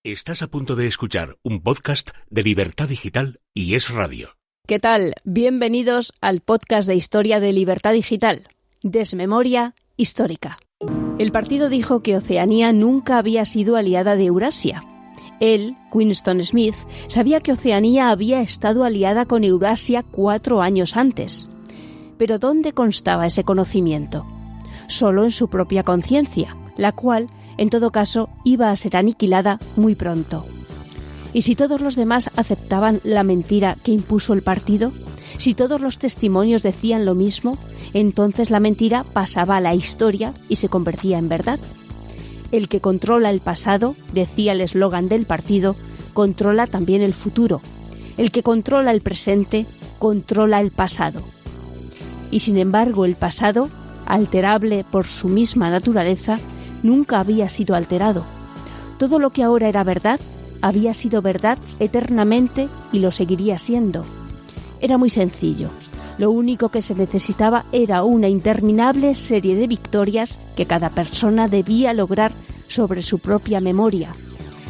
Estás a punto de escuchar un podcast de Libertad Digital y Es Radio. ¿Qué tal? Bienvenidos al podcast de historia de Libertad Digital, Desmemoria Histórica. El partido dijo que Oceanía nunca había sido aliada de Eurasia. Él, Winston Smith, sabía que Oceanía había estado aliada con Eurasia 4 años antes. Pero ¿dónde constaba ese conocimiento? Solo en su propia conciencia, la cual, en todo caso, iba a ser aniquilada muy pronto. ¿Y si todos los demás aceptaban la mentira que impuso el partido? Si todos los testimonios decían lo mismo, entonces la mentira pasaba a la historia y se convertía en verdad. El que controla el pasado, decía el eslogan del partido, controla también el futuro. El que controla el presente, controla el pasado. Y sin embargo, el pasado, alterable por su misma naturaleza, nunca había sido alterado. Todo lo que ahora era verdad, había sido verdad eternamente y lo seguiría siendo. Era muy sencillo. Lo único que se necesitaba era una interminable serie de victorias que cada persona debía lograr sobre su propia memoria.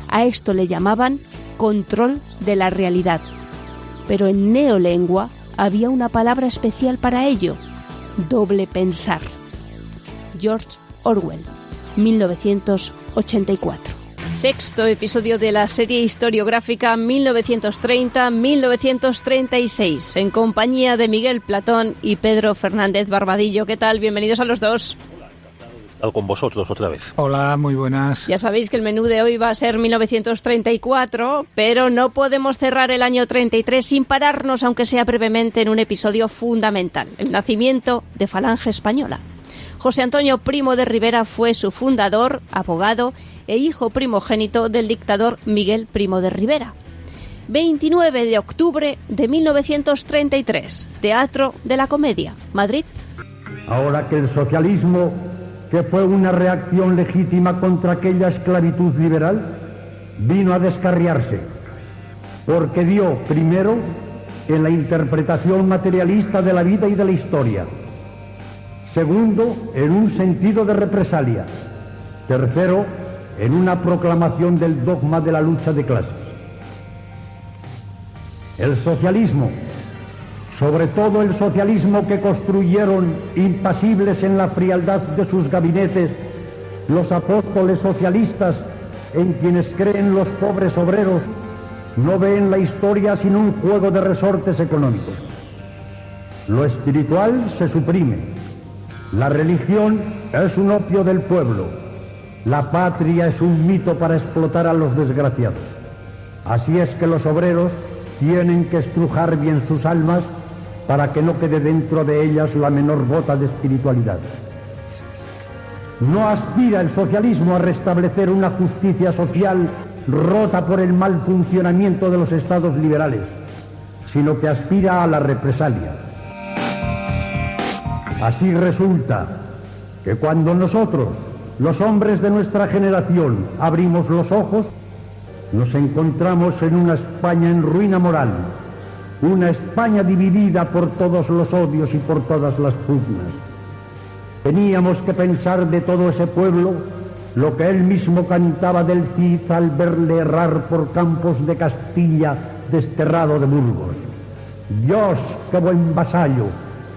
A esto le llamaban control de la realidad. Pero en neolengua había una palabra especial para ello: doble pensar. George Orwell, 1984. Sexto episodio de la serie historiográfica 1930-1936, en compañía de Miguel Platón y Pedro Fernández Barbadillo. ¿Qué tal? Bienvenidos a los dos. Hola, con vosotros otra vez. Hola, muy buenas. Ya sabéis que el menú de hoy va a ser 1934, pero no podemos cerrar el año 33 sin pararnos, aunque sea brevemente, en un episodio fundamental: el nacimiento de Falange Española. José Antonio Primo de Rivera fue su fundador, abogado e hijo primogénito del dictador Miguel Primo de Rivera. 29 de octubre de 1933, Teatro de la Comedia, Madrid. Ahora que el socialismo, que fue una reacción legítima contra aquella esclavitud liberal, vino a descarriarse, porque dio, primero, en la interpretación materialista de la vida y de la historia; segundo, en un sentido de represalia; tercero, en una proclamación del dogma de la lucha de clases. El socialismo, sobre todo el socialismo que construyeron impasibles en la frialdad de sus gabinetes los apóstoles socialistas, en quienes creen los pobres obreros, no ve en la historia sino un juego de resortes económicos. Lo espiritual se suprime. La religión es un opio del pueblo. La patria es un mito para explotar a los desgraciados. Así es que los obreros tienen que estrujar bien sus almas para que no quede dentro de ellas la menor gota de espiritualidad. No aspira el socialismo a restablecer una justicia social rota por el mal funcionamiento de los estados liberales, sino que aspira a la represalia. Así resulta que cuando nosotros, los hombres de nuestra generación, abrimos los ojos, nos encontramos en una España en ruina moral, una España dividida por todos los odios y por todas las pugnas. Teníamos que pensar de todo ese pueblo lo que él mismo cantaba del Cid al verle errar por campos de Castilla, desterrado de Burgos: Dios, qué buen vasallo,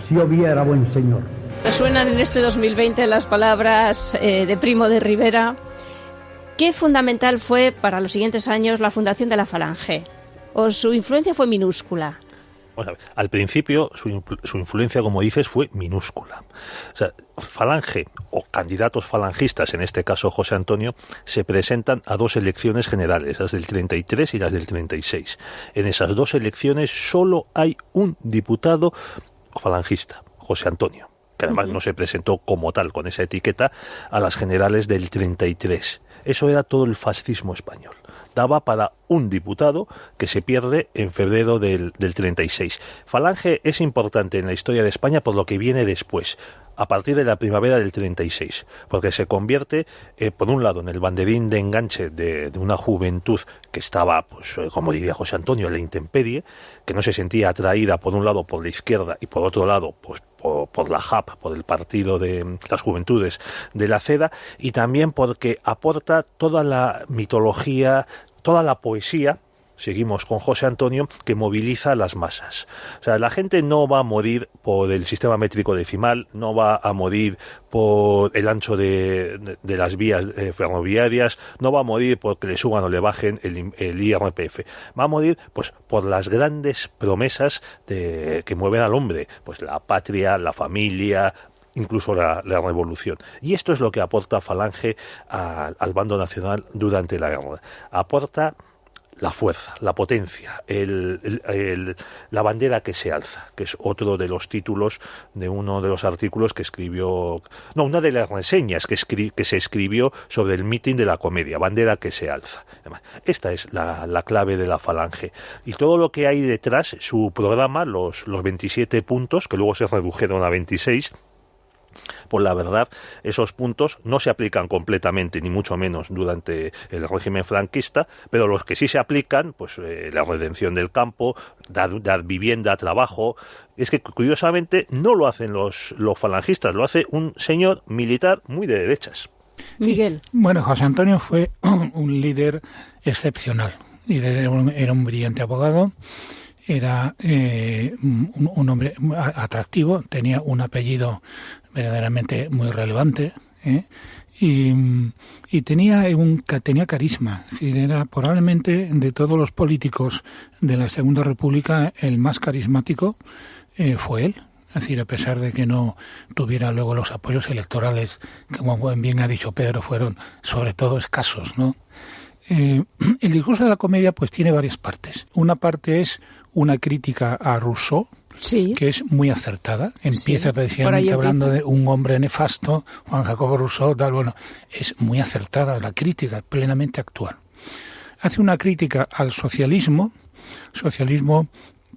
si hubiera buen señor. Suenan en este 2020 las palabras de Primo de Rivera. ¿Qué fundamental fue para los siguientes años la fundación de la Falange? ¿O su influencia fue minúscula? Bueno, al principio su influencia, como dices, fue minúscula. O sea, Falange, o candidatos falangistas, en este caso José Antonio, se presentan a 2 elecciones generales, las del 33 y las del 36. En esas 2 elecciones solo hay un diputado falangista, José Antonio, que además no se presentó como tal, con esa etiqueta, a las generales del 33. Eso era todo el fascismo español. Daba para un diputado que se pierde en febrero del 36. Falange es importante en la historia de España por lo que viene después, a partir de la primavera del 36, porque se convierte, por un lado, en el banderín de enganche de una juventud que estaba, pues, como diría José Antonio, en la intemperie, que no se sentía atraída, por un lado, por la izquierda y, por otro lado, pues por la JAP, por el Partido de las Juventudes de la Ceda, y también porque aporta toda la mitología toda la poesía, seguimos con José Antonio, que moviliza a las masas. O sea, la gente no va a morir por el sistema métrico decimal, no va a morir por el ancho de las vías ferroviarias, no va a morir porque le suban o le bajen el IRPF. Va a morir pues por las grandes promesas que mueven al hombre, pues la patria, la familia, incluso la revolución. Y esto es lo que aporta Falange al bando nacional durante la guerra. Aporta la fuerza, la potencia, la bandera que se alza, que es otro de los títulos de uno de los artículos que escribió, no, una de las reseñas que se escribió sobre el mitin de la Comedia, bandera que se alza. Esta es la clave de la Falange. Y todo lo que hay detrás, su programa, los 27 puntos, que luego se redujeron a 26, pues la verdad, esos puntos no se aplican completamente, ni mucho menos durante el régimen franquista, pero los que sí se aplican, pues la redención del campo, dar vivienda, trabajo. Es que curiosamente no lo hacen los falangistas, lo hace un señor militar muy de derechas. Miguel. Bueno, José Antonio fue un líder excepcional. Era un brillante abogado. Era un hombre atractivo, tenía un apellido verdaderamente muy relevante, y tenía carisma. Es decir, era probablemente de todos los políticos de la Segunda República el más carismático, fue él. Es decir, a pesar de que no tuviera luego los apoyos electorales, como bien ha dicho Pedro, fueron sobre todo escasos, ¿no? El discurso de la Comedia pues tiene varias partes. Una parte es una crítica a Rousseau, sí, que es muy acertada. Empieza precisamente hablando de un hombre nefasto, Juan Jacobo Rousseau, tal, bueno, es muy acertada la crítica, plenamente actual. Hace una crítica al socialismo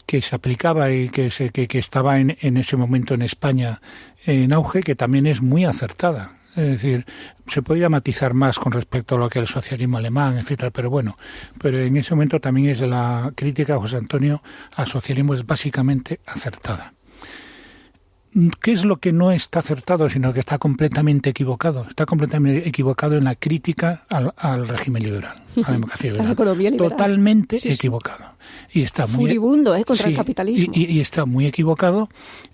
que se aplicaba y que estaba en ese momento en España en auge, que también es muy acertada. Es decir, se podría matizar más con respecto a lo que el socialismo alemán, etcétera, pero en ese momento también es la crítica de José Antonio al socialismo es básicamente acertada. ¿Qué es lo que no está acertado, sino que está completamente equivocado? Está completamente equivocado en la crítica al régimen liberal, a la democracia liberal. A la economía liberal. Totalmente equivocado. Y está muy furibundo, contra el capitalismo. Y está muy equivocado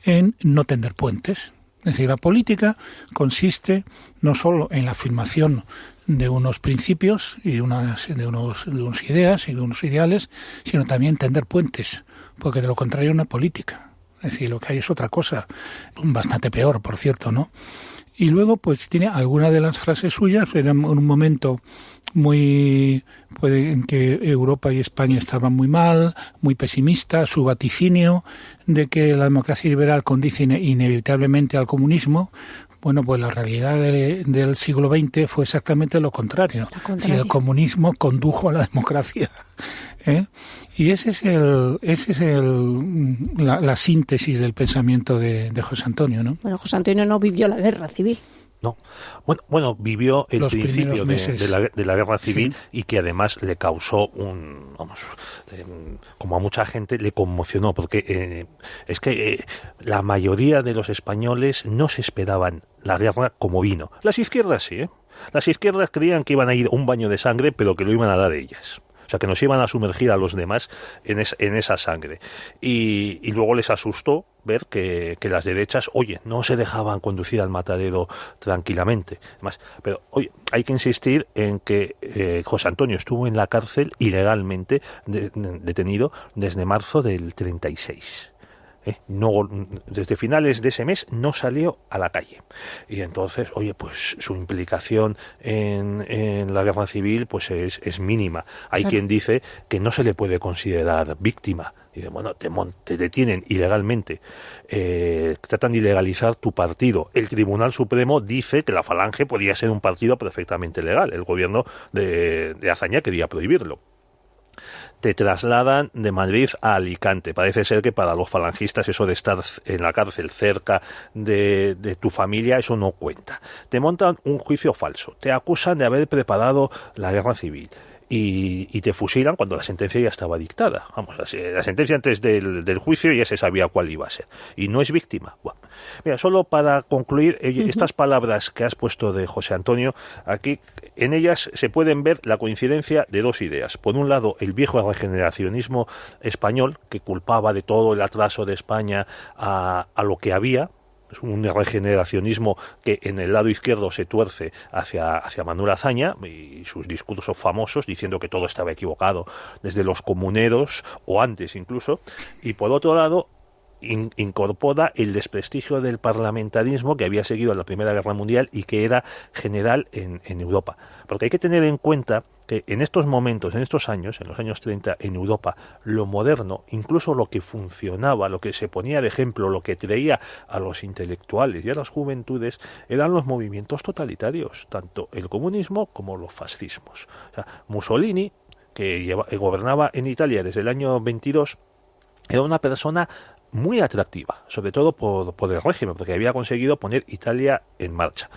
en no tender puentes. Es decir, la política consiste no solo en la afirmación de unos principios y de unas ideas y de unos ideales, sino también tender puentes, porque de lo contrario no es política. Es decir, lo que hay es otra cosa, bastante peor, por cierto, ¿no? Y luego, pues, tiene algunas de las frases suyas, era en un momento en que Europa y España estaban muy mal, muy pesimista, su vaticinio de que la democracia liberal conduce inevitablemente al comunismo. Bueno, pues la realidad del siglo XX fue exactamente lo contrario. Si el comunismo condujo a la democracia, Y esa es la síntesis del pensamiento de José Antonio, ¿no? Bueno, José Antonio no vivió la guerra civil. No. Bueno, vivió el principio de la guerra civil, sí, y que además le causó como a mucha gente le conmocionó, porque es que la mayoría de los españoles no se esperaban la guerra como vino. Las izquierdas sí, Las izquierdas creían que iban a ir a un baño de sangre, pero que lo iban a dar ellas. O sea, que nos iban a sumergir a los demás en esa sangre. Y luego les asustó ver que las derechas, no se dejaban conducir al matadero tranquilamente. Pero, hay que insistir en que José Antonio estuvo en la cárcel ilegalmente detenido desde marzo del 36. No, desde finales de ese mes no salió a la calle, y entonces pues su implicación en la guerra civil pues es mínima. Hay quien dice que no se le puede considerar víctima. Y te detienen ilegalmente, tratan de ilegalizar tu partido. El Tribunal Supremo dice que la Falange podía ser un partido perfectamente legal. El gobierno de Azaña quería prohibirlo. Te trasladan de Madrid a Alicante. Parece ser que para los falangistas eso de estar en la cárcel cerca de tu familia, eso no cuenta. Te montan un juicio falso. Te acusan de haber preparado la guerra civil. y te fusilan cuando la sentencia ya estaba dictada. Vamos, la sentencia antes del juicio ya se sabía cuál iba a ser. Y no es víctima. Bueno, mira, solo para concluir, estas palabras que has puesto de José Antonio, aquí en ellas se pueden ver la coincidencia de dos ideas. Por un lado, el viejo regeneracionismo español, que culpaba de todo el atraso de España a lo que había. Es un regeneracionismo que en el lado izquierdo se tuerce hacia Manuel Azaña y sus discursos famosos diciendo que todo estaba equivocado desde los comuneros o antes incluso, y por otro lado incorpora el desprestigio del parlamentarismo que había seguido en la Primera Guerra Mundial y que era general en Europa. Porque hay que tener en cuenta que en estos momentos, en estos años, en los años 30, en Europa, lo moderno, incluso lo que funcionaba, lo que se ponía de ejemplo, lo que traía a los intelectuales y a las juventudes, eran los movimientos totalitarios, tanto el comunismo como los fascismos. O sea, Mussolini, que gobernaba en Italia desde el año 22, era una persona muy atractiva, sobre todo por el régimen, porque había conseguido poner Italia en marcha.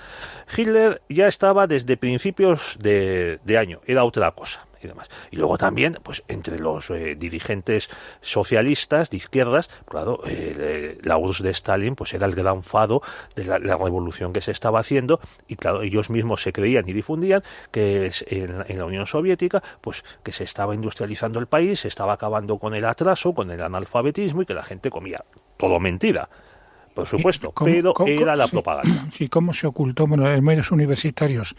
Hitler ya estaba desde principios de año, era otra cosa y demás. Y luego también, pues entre los dirigentes socialistas de izquierdas, claro, la URSS de Stalin pues era el gran faro de la revolución que se estaba haciendo, y claro, ellos mismos se creían y difundían que en la Unión Soviética pues que se estaba industrializando el país, se estaba acabando con el atraso, con el analfabetismo y que la gente comía. Todo mentira, por supuesto, pero era la propaganda. Sí, ¿cómo se ocultó? Bueno, en medios universitarios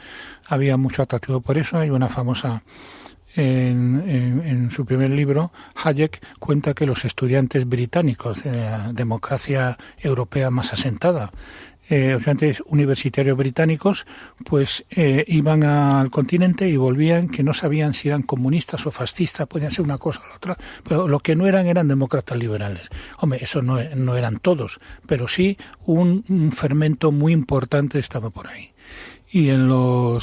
había mucho atractivo por eso. Hay una famosa... En su primer libro, Hayek cuenta que los estudiantes británicos de la democracia europea más asentada, estudiantes universitarios británicos, pues iban al continente y volvían que no sabían si eran comunistas o fascistas, podían ser una cosa o la otra, pero lo que no eran demócratas liberales. Hombre, eso no eran todos, pero sí un fermento muy importante estaba por ahí. Y eso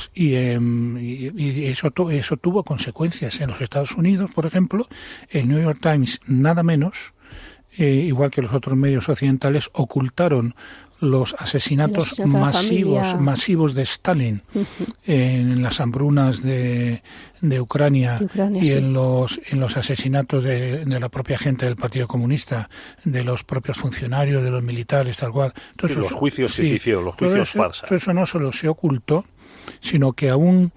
tuvo consecuencias en los Estados Unidos, por ejemplo. El New York Times, nada menos, igual que los otros medios occidentales, ocultaron los asesinatos masivos de Stalin en las hambrunas de Ucrania y sí, en los asesinatos de la propia gente del Partido Comunista, de los propios funcionarios, de los militares, tal cual. Entonces, los juicios que se hicieron, los juicios farsa. Todo eso no solo se ocultó, sino que a un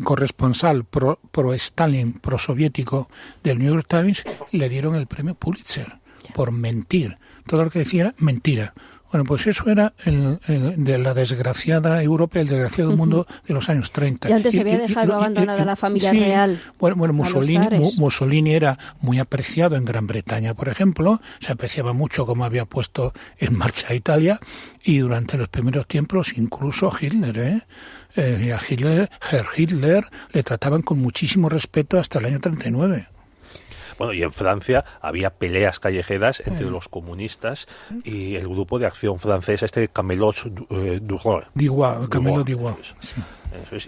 corresponsal pro-Stalin, pro-soviético del New York Times le dieron el premio Pulitzer por mentir. Todo lo que decía era mentira. Bueno, pues eso era de la desgraciada Europa, el desgraciado mundo de los años 30. Y antes se había dejado abandonada la familia real. Bueno, Mussolini era muy apreciado en Gran Bretaña, por ejemplo. Se apreciaba mucho cómo había puesto en marcha Italia. Y durante los primeros tiempos, incluso Hitler, a Hitler le trataban con muchísimo respeto hasta el año 39. Bueno, y en Francia había peleas callejeras entre los comunistas y el grupo de acción francés, Camelot Duroy. Sí.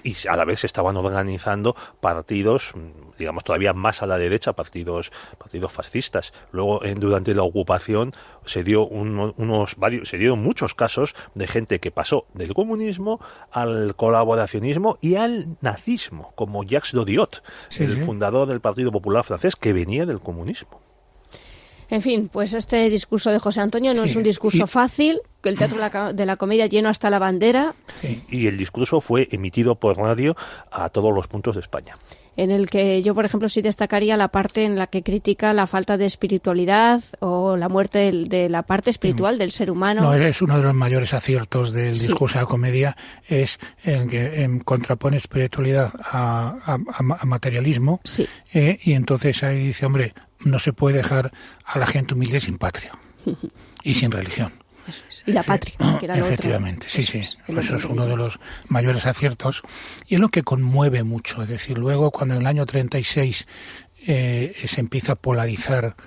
Y a la vez se estaban organizando partidos, digamos, todavía más a la derecha, partidos fascistas. Luego, durante la ocupación, se dieron muchos casos de gente que pasó del comunismo al colaboracionismo y al nazismo, como Jacques Dodiot, el fundador del Partido Popular francés, que venía del comunismo. En fin, pues este discurso de José Antonio no es un discurso fácil, que el Teatro de la Comedia lleno hasta la bandera. Sí. Y el discurso fue emitido por radio a todos los puntos de España. En el que yo, por ejemplo, sí destacaría la parte en la que critica la falta de espiritualidad o la muerte de la parte espiritual del ser humano. No, es uno de los mayores aciertos del discurso de la comedia, es en que contrapone espiritualidad a materialismo. Sí. Y entonces ahí dice, hombre, no se puede dejar a la gente humilde sin patria y sin religión. Eso es. Y la patria, que era efectivamente, sí. Eso es uno de los mayores aciertos y es lo que conmueve mucho. Es decir, luego cuando en el año 36 se empieza a polarizar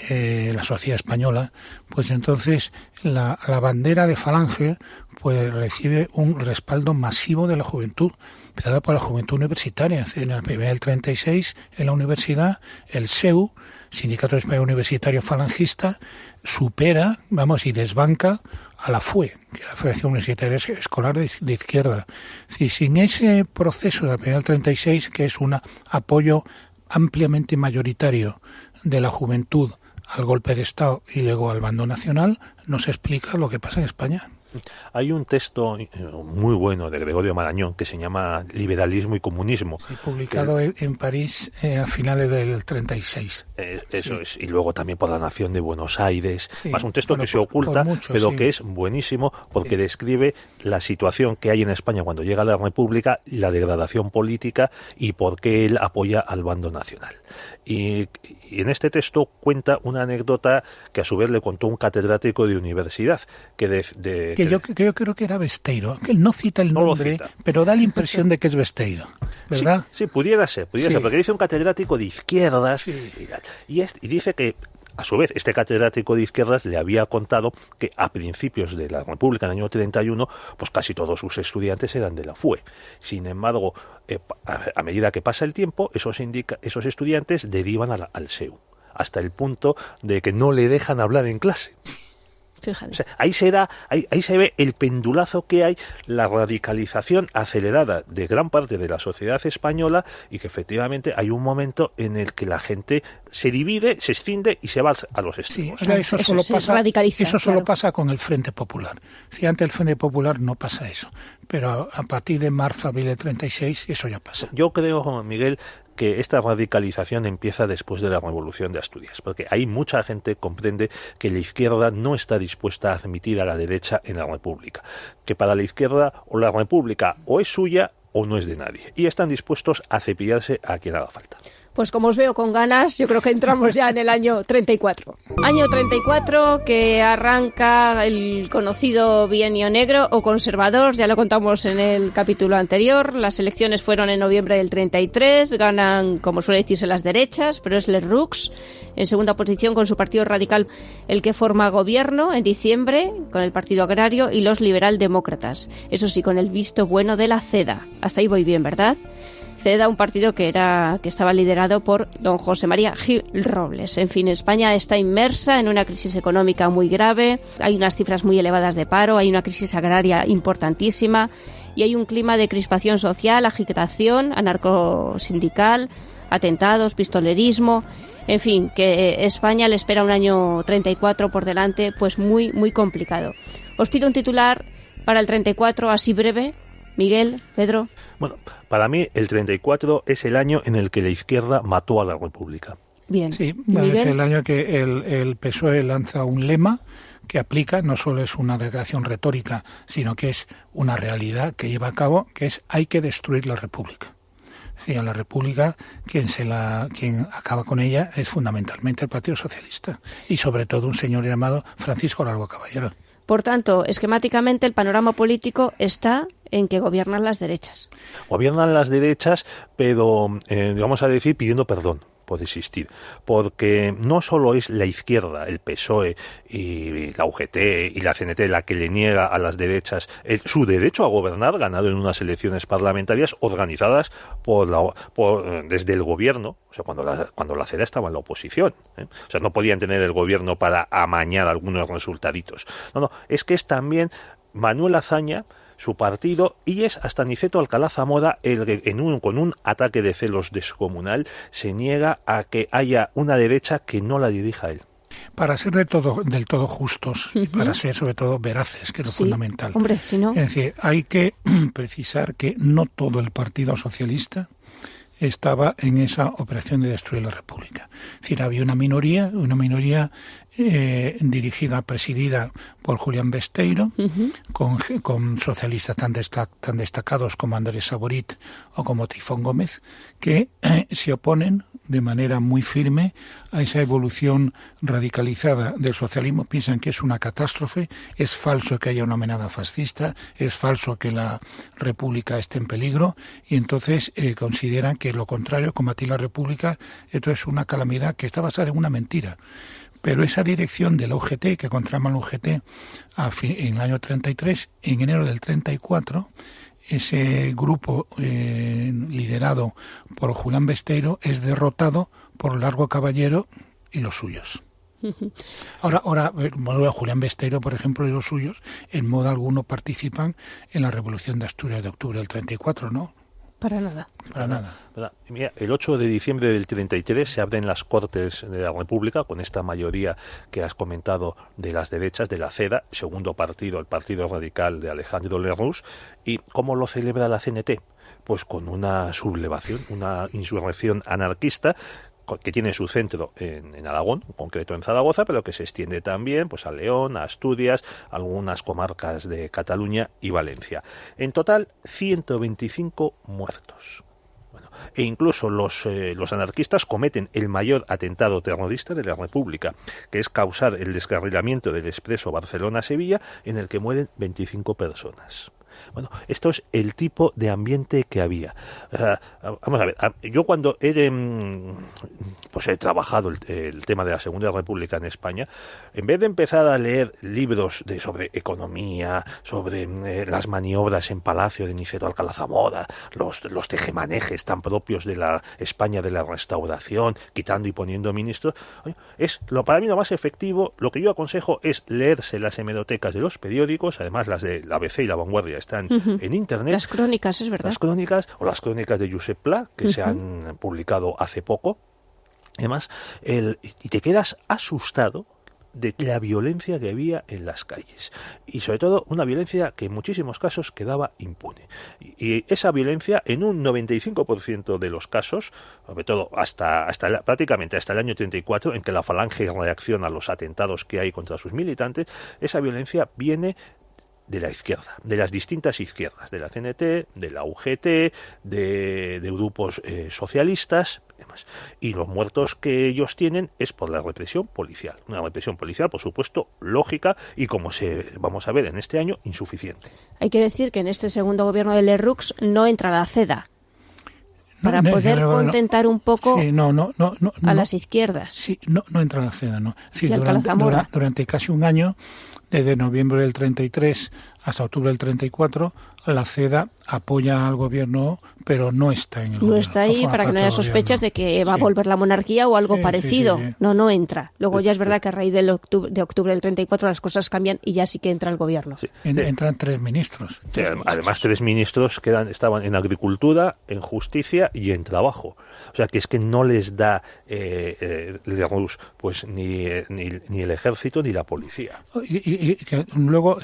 la sociedad española, pues entonces la bandera de Falange pues recibe un respaldo masivo de la juventud, empezada por la juventud universitaria. En la primera del 36, en la universidad, el SEU, Sindicato Español Universitario Falangista, supera, y desbanca a la FUE, que es la Federación Universitaria Escolar de Izquierda. Si sin ese proceso de la primera del 36, que es un apoyo ampliamente mayoritario de la juventud al golpe de Estado y luego al bando nacional, no se explica lo que pasa en España. Hay un texto muy bueno de Gregorio Marañón que se llama Liberalismo y Comunismo. Sí, publicado en París a finales del 36. Eso es. Y luego también por La Nación de Buenos Aires. Sí, Más un texto bueno, que se oculta, mucho, pero sí. que es buenísimo porque describe la situación que hay en España cuando llega la República, la degradación política y por qué él apoya al bando nacional. Y en este texto cuenta una anécdota que a su vez le contó un catedrático de universidad que yo creo que era Besteiro, que él no cita el nombre, pero da la impresión de que es Besteiro, ¿verdad? Sí, pudiera ser, porque dice un catedrático de izquierdas, sí. y dice que a su vez este catedrático de izquierdas le había contado que a principios de la República, en el año 31, pues casi todos sus estudiantes eran de la FUE. Sin embargo, a medida que pasa el tiempo, esos estudiantes derivan al SEU, hasta el punto de que no le dejan hablar en clase. Fíjate. O sea, ahí se ve el pendulazo que hay, la radicalización acelerada de gran parte de la sociedad española, y que efectivamente hay un momento en el que la gente se divide, se escinde y se va a los extremos. Sí, eso solo pasa con el Frente Popular. Si antes el Frente Popular no pasa eso, pero a partir de marzo, abril de 36 eso ya pasa. Yo creo, Miguel, que esta radicalización empieza después de la Revolución de Asturias, porque ahí mucha gente comprende que la izquierda no está dispuesta a admitir a la derecha en la República, que para la izquierda o la República o es suya o no es de nadie, y están dispuestos a cepillarse a quien haga falta. Pues como os veo con ganas, yo creo que entramos ya en el año 34. Año 34 que arranca el conocido bienio negro o conservador, ya lo contamos en el capítulo anterior. Las elecciones fueron en noviembre del 33, ganan, como suele decirse, las derechas, pero es Les Roux en segunda posición con su partido radical, el que forma gobierno en diciembre, con el Partido Agrario y los liberaldemócratas. Eso sí, con el visto bueno de la CEDA. Hasta ahí voy bien, ¿verdad? CEDA, un partido que estaba liderado por don José María Gil Robles. En fin, España está inmersa en una crisis económica muy grave, hay unas cifras muy elevadas de paro, hay una crisis agraria importantísima y hay un clima de crispación social, agitación, anarcosindical, atentados, pistolerismo. En fin, que España le espera un año 34 por delante, pues muy, muy complicado. Os pido un titular para el 34, así breve. Miguel, Pedro. Bueno, para mí el 34 es el año en el que la izquierda mató a la República. Bien. Sí, es el año que el PSOE lanza un lema que aplica, no solo es una declaración retórica, sino que es una realidad que lleva a cabo, que es hay que destruir la República. Sí, a la República, quien acaba con ella es fundamentalmente el Partido Socialista y sobre todo un señor llamado Francisco Largo Caballero. Por tanto, esquemáticamente el panorama político está en que gobiernan las derechas. Gobiernan las derechas, pero vamos a decir pidiendo perdón por existir, porque no solo es la izquierda, el PSOE y la UGT y la CNT la que le niega a las derechas su derecho a gobernar, ganado en unas elecciones parlamentarias organizadas desde el gobierno, o sea, cuando la CEDA estaba en la oposición, o sea, no podían tener el gobierno para amañar algunos resultaditos. No, es que es también Manuel Azaña, su partido, y es hasta Niceto Alcalá Zamora el que con un ataque de celos descomunal se niega a que haya una derecha que no la dirija él. Para ser del todo justos y para ser sobre todo veraces, que es lo fundamental. Hombre, si no... Es decir, hay que precisar que no todo el Partido Socialista estaba en esa operación de destruir la República. Es decir, había una minoría dirigida, presidida por Julián Besteiro, con socialistas tan destacados como Andrés Saborit o como Trifón Gómez, que se oponen de manera muy firme a esa evolución radicalizada del socialismo. Piensan que es una catástrofe, es falso que haya una amenaza fascista, es falso que la República esté en peligro, y entonces consideran que lo contrario, combatir la República, esto es una calamidad que está basada en una mentira. Pero esa dirección de la UGT, que contrama la UGT en el año 33, en enero del 34, ese grupo liderado por Julián Besteiro es derrotado por Largo Caballero y los suyos. Ahora, Julián Besteiro, por ejemplo, y los suyos, en modo alguno participan en la Revolución de Asturias de octubre del 34, ¿no? Para nada. Para nada. Mira, el 8 de diciembre del 33 se abren las Cortes de la República con esta mayoría que has comentado de las derechas, de la CEDA, segundo partido, el Partido Radical de Alejandro Lerroux. ¿Y cómo lo celebra la CNT? Pues con una sublevación, una insurrección anarquista que tiene su centro en Aragón, en concreto en Zaragoza, pero que se extiende también pues a León, a Asturias, a algunas comarcas de Cataluña y Valencia. En total, 125 muertos. Bueno, e incluso los anarquistas cometen el mayor atentado terrorista de la República, que es causar el descarrilamiento del expreso Barcelona-Sevilla, en el que mueren 25 personas. Bueno, esto es el tipo de ambiente que había. Vamos a ver, yo cuando he trabajado el tema de la Segunda República en España, en vez de empezar a leer libros sobre economía, sobre las maniobras en Palacio de Niceto Alcalá Zamora, los tejemanejes tan propios de la España de la Restauración, quitando y poniendo ministros, para mí lo más efectivo, lo que yo aconsejo es leerse las hemerotecas de los periódicos, además las de la ABC y la Vanguardia están en internet. Las crónicas, es verdad. Las crónicas o las crónicas de Josep Pla, que se han publicado hace poco. Además, y te quedas asustado de la violencia que había en las calles. Y sobre todo, una violencia que en muchísimos casos quedaba impune. Y esa violencia, en un 95% de los casos, sobre todo prácticamente hasta el año 34, en que la Falange reacciona a los atentados que hay contra sus militantes, esa violencia viene de la izquierda, de las distintas izquierdas, de la CNT, de la UGT, de grupos socialistas, demás. Y los muertos que ellos tienen es por la represión policial. Una represión policial, por supuesto, lógica y, como vamos a ver en este año, insuficiente. Hay que decir que en este segundo gobierno de Lerroux no entra la CEDA para poder contentar un poco a las izquierdas. Sí, no entra la CEDA, no. Sí, durante casi un año, desde noviembre del 33 hasta octubre del 34, la CEDA apoya al gobierno, pero no está en el gobierno. No está ahí para que no haya sospechas de que va a volver la monarquía o algo parecido. Sí. No entra. Luego ya es verdad que a raíz de octubre del 34 las cosas cambian y ya sí que entra el gobierno. Sí. Entran 3 ministros. Sí, además 3 ministros estaban en Agricultura, en Justicia y en Trabajo. O sea, que es que no les da Lerroux pues ni el ejército ni la policía. Y que luego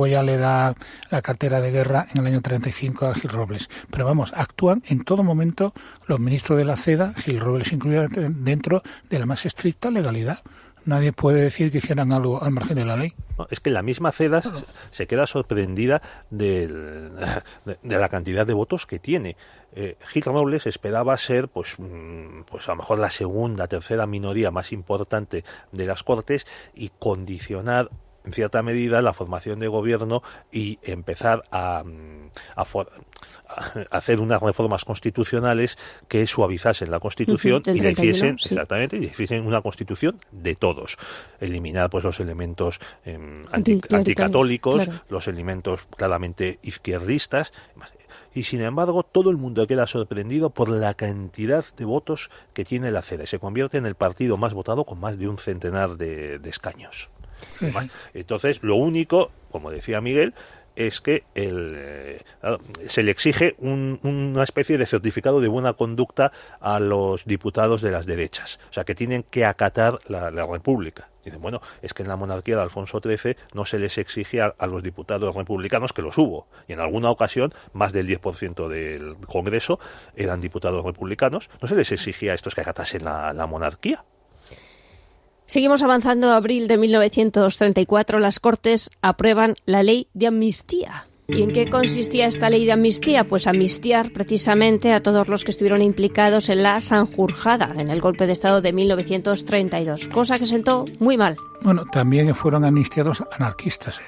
ya le da la cartera de guerra en el año 35 a Gil Robles. Pero vamos, actúan en todo momento los ministros de la CEDA, Gil Robles incluido, dentro de la más estricta legalidad. Nadie puede decir que hicieran algo al margen de la ley. No, es que la misma CEDA se queda sorprendida de la cantidad de votos que tiene. Gil Robles esperaba ser pues a lo mejor la segunda, tercera minoría más importante de las Cortes y condicionar en cierta medida la formación de gobierno y empezar a hacer unas reformas constitucionales que suavizasen la Constitución y le hiciesen una Constitución de todos, eliminar pues los elementos anticatólicos, claro, los elementos claramente izquierdistas. Y sin embargo, todo el mundo queda sorprendido por la cantidad de votos que tiene la CEDA. Se convierte en el partido más votado con más de un centenar de escaños. Entonces, lo único, como decía Miguel, es que se le exige una especie de certificado de buena conducta a los diputados de las derechas. O sea, que tienen que acatar la República. Dicen, bueno, es que en la monarquía de Alfonso XIII no se les exigía a los diputados republicanos, que los hubo, y en alguna ocasión más del 10% del Congreso eran diputados republicanos, no se les exigía a estos que acatasen la monarquía. Seguimos avanzando. Abril de 1934, las Cortes aprueban la ley de amnistía. ¿Y en qué consistía esta ley de amnistía? Pues amnistiar precisamente a todos los que estuvieron implicados en la Sanjurjada, en el golpe de Estado de 1932, cosa que sentó muy mal. Bueno, también fueron amnistiados anarquistas,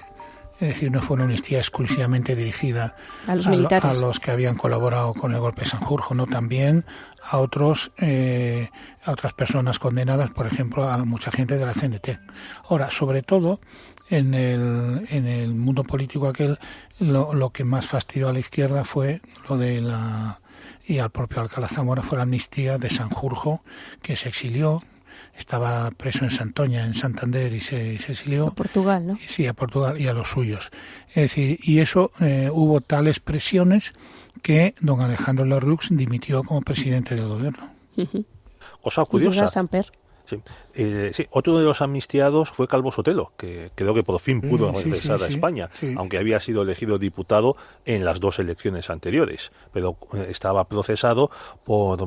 Es decir, no fue una amnistía exclusivamente dirigida a los militares, a los que habían colaborado con el golpe de Sanjurjo, no, también a otras personas condenadas, por ejemplo, a mucha gente de la CNT. Ahora, sobre todo, en el mundo político aquel, lo que más fastidió a la izquierda fue y al propio Alcalá Zamora fue la amnistía de Sanjurjo, que se exilió, estaba preso en Santoña, en Santander, y se exilió. A Portugal, ¿no? Sí, a Portugal y a los suyos. Es decir, y eso hubo tales presiones que don Alejandro Lerroux dimitió como presidente del gobierno. Cosa curiosa. Samper. Sí. Sí, otro de los amnistiados fue Calvo Sotelo, que creo que por fin pudo regresar a España, aunque había sido elegido diputado en las 2 elecciones anteriores, pero estaba procesado por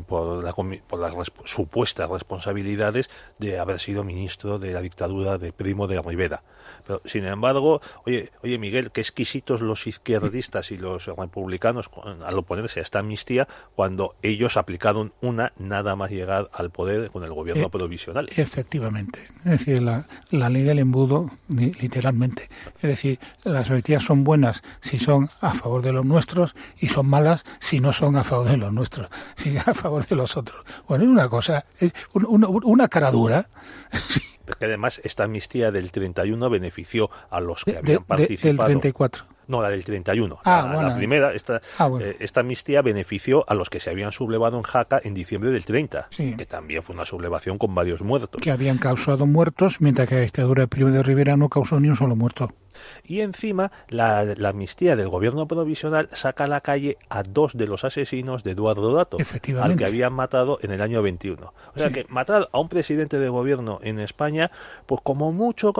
las supuestas responsabilidades de haber sido ministro de la dictadura de Primo de Rivera. Pero, sin embargo, oye Miguel, qué exquisitos los izquierdistas y los republicanos al oponerse a esta amnistía cuando ellos aplicaron una nada más llegar al poder con el gobierno provisional. Efectivamente. Es decir, la ley del embudo, literalmente. Es decir, las amnistías son buenas si son a favor de los nuestros y son malas si no son a favor de los nuestros, si a favor de los otros. Bueno, es una cosa, es una cara dura. Porque además esta amnistía del 31 benefició a los que habían participado. Del 34. No, la del 31. Bueno. La primera, esta amnistía benefició a los que se habían sublevado en Jaca en diciembre del 30, que también fue una sublevación con varios muertos. Que habían causado muertos, mientras que la dictadura de Primo de Rivera no causó ni un solo muerto. Y encima, la amnistía del gobierno provisional saca a la calle a 2 de los asesinos de Eduardo Dato, al que habían matado en el año 21. O sea que matar a un presidente de gobierno en España, pues como mucho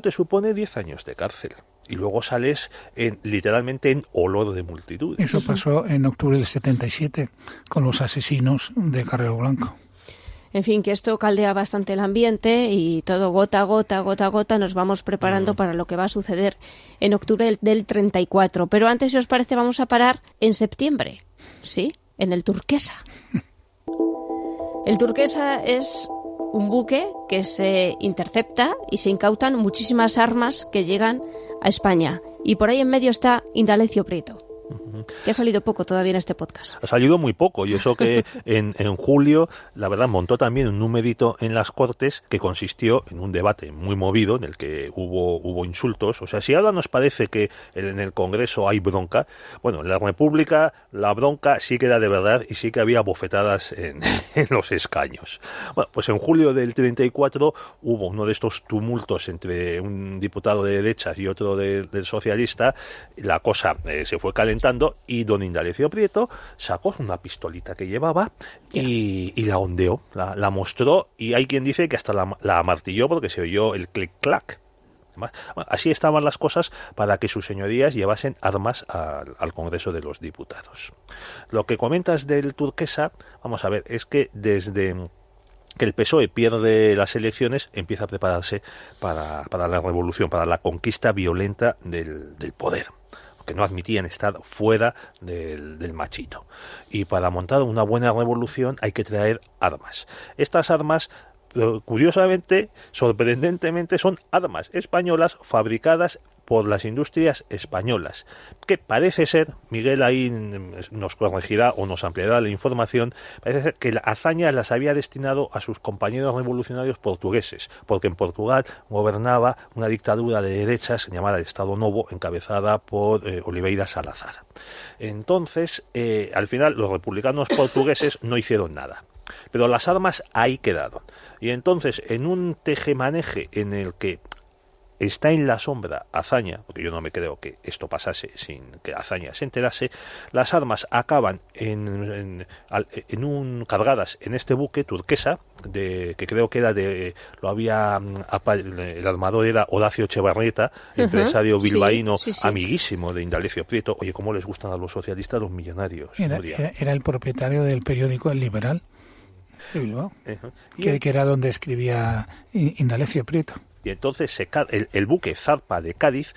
te supone 10 años de cárcel. Y luego sales literalmente en olor de multitud. Eso pasó en octubre del 77 con los asesinos de Carrero Blanco. En fin, que esto caldea bastante el ambiente y todo gota a gota nos vamos preparando para lo que va a suceder en octubre del 34. Pero antes, si os parece, vamos a parar en septiembre, ¿sí? En el Turquesa. El Turquesa es un buque que se intercepta y se incautan muchísimas armas que llegan a España. Y por ahí en medio está Indalecio Prieto, que ha salido poco todavía en este podcast. Ha salido muy poco, y eso que en julio, la verdad, montó también un numerito en las Cortes que consistió en un debate muy movido en el que hubo insultos. O sea, si ahora nos parece que en el Congreso hay bronca, bueno, en la República la bronca sí que era de verdad y sí que había bofetadas en los escaños. Bueno, pues en julio del 34 hubo uno de estos tumultos entre un diputado de derechas y otro del socialista. La cosa se fue calentando y don Indalecio Prieto sacó una pistolita que llevaba y la ondeó, la mostró, y hay quien dice que hasta la amartilló porque se oyó el clic-clac. Así estaban las cosas para que sus señorías llevasen armas al Congreso de los Diputados. Lo que comentas del Turquesa, vamos a ver, es que desde que el PSOE pierde las elecciones empieza a prepararse para la revolución, para la conquista violenta del poder, que no admitían estar fuera del machito. Y para montar una buena revolución hay que traer armas. Estas armas, curiosamente, sorprendentemente, son armas españolas fabricadas por las industrias españolas, que parece ser, Miguel ahí nos corregirá o nos ampliará la información, parece ser que la hazaña las había destinado a sus compañeros revolucionarios portugueses, porque en Portugal gobernaba una dictadura de derechas llamada el Estado Novo, encabezada por Oliveira Salazar. Entonces, al final, los republicanos portugueses no hicieron nada, pero las armas ahí quedaron. Y entonces, en un tejemaneje en el que está en la sombra Azaña, porque yo no me creo que esto pasase sin que Azaña se enterase, las armas acaban cargadas en este buque Turquesa, que creo que era el armador era Horacio Echevarrieta, empresario bilbaíno, amiguísimo de Indalecio Prieto. Oye, ¿cómo les gustan a los socialistas los millonarios? Era el propietario del periódico El Liberal de Bilbao, que era donde escribía Indalecio Prieto. Y entonces el buque zarpa de Cádiz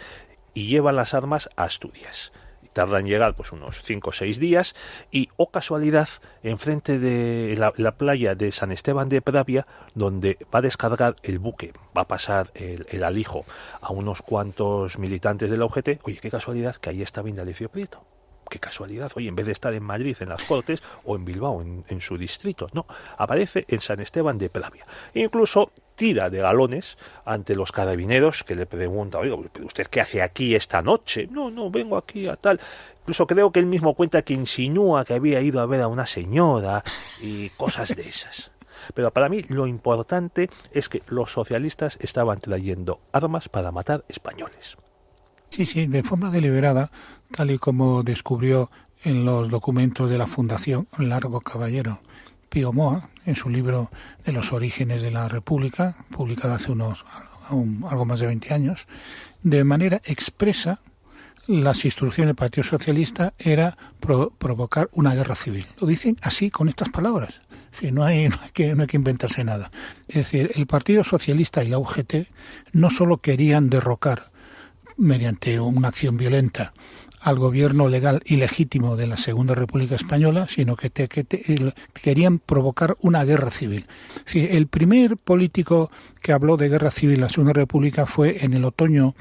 y lleva las armas a Asturias. Tarda en llegar pues unos 5 o 6 días y, oh casualidad, enfrente de la playa de San Esteban de Pravia, donde va a descargar el buque, va a pasar el alijo a unos cuantos militantes de la UGT, oye, qué casualidad que ahí estaba Indalecio Prieto. Qué casualidad, oye, en vez de estar en Madrid, en las Cortes, o en Bilbao, en su distrito, no, aparece en San Esteban de Pravia. E incluso tira de galones ante los carabineros que le preguntan, oiga, ¿pero usted qué hace aquí esta noche? No, vengo aquí a tal. Incluso creo que él mismo cuenta que insinúa que había ido a ver a una señora y cosas de esas. Pero para mí lo importante es que los socialistas estaban trayendo armas para matar españoles. Sí, de forma deliberada, tal y como descubrió en los documentos de la Fundación Largo Caballero Pío Moa, en su libro de los orígenes de la República, publicado hace algo más de 20 años, de manera expresa, las instrucciones del Partido Socialista era provocar una guerra civil. Lo dicen así, con estas palabras. Sí, no hay que inventarse nada. Es decir, el Partido Socialista y la UGT no solo querían derrocar mediante una acción violenta al gobierno legal y legítimo de la Segunda República Española, sino que querían provocar una guerra civil. Sí, el primer político que habló de guerra civil en la Segunda República fue en el otoño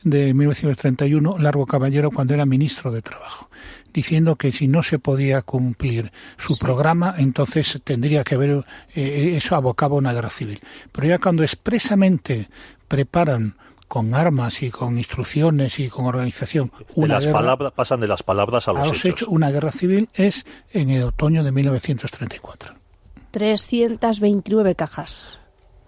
de 1931, Largo Caballero, cuando era ministro de Trabajo, diciendo que si no se podía cumplir su programa, entonces tendría que haber, eso abocaba a una guerra civil. Pero ya cuando expresamente preparan con armas y con instrucciones y con organización una guerra, pasan de las palabras a los hechos. Una guerra civil es en el otoño de 1934. 329 cajas.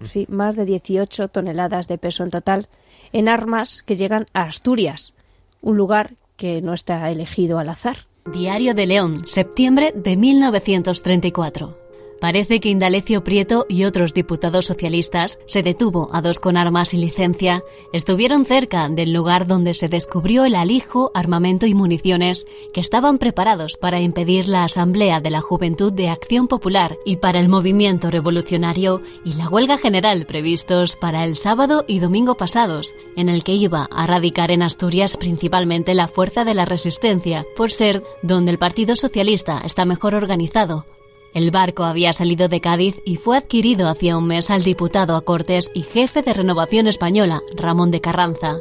Sí, más de 18 toneladas de peso en total en armas que llegan a Asturias, un lugar que no está elegido al azar. Diario de León, septiembre de 1934. Parece que Indalecio Prieto y otros diputados socialistas se detuvo a dos con armas sin licencia. Estuvieron cerca del lugar donde se descubrió el alijo, armamento y municiones que estaban preparados para impedir la Asamblea de la Juventud de Acción Popular y para el movimiento revolucionario y la huelga general previstos para el sábado y domingo pasados, en el que iba a radicar en Asturias principalmente la Fuerza de la Resistencia, por ser donde el Partido Socialista está mejor organizado. El barco había salido de Cádiz y fue adquirido hacía un mes al diputado a Cortes y jefe de Renovación Española, Ramón de Carranza.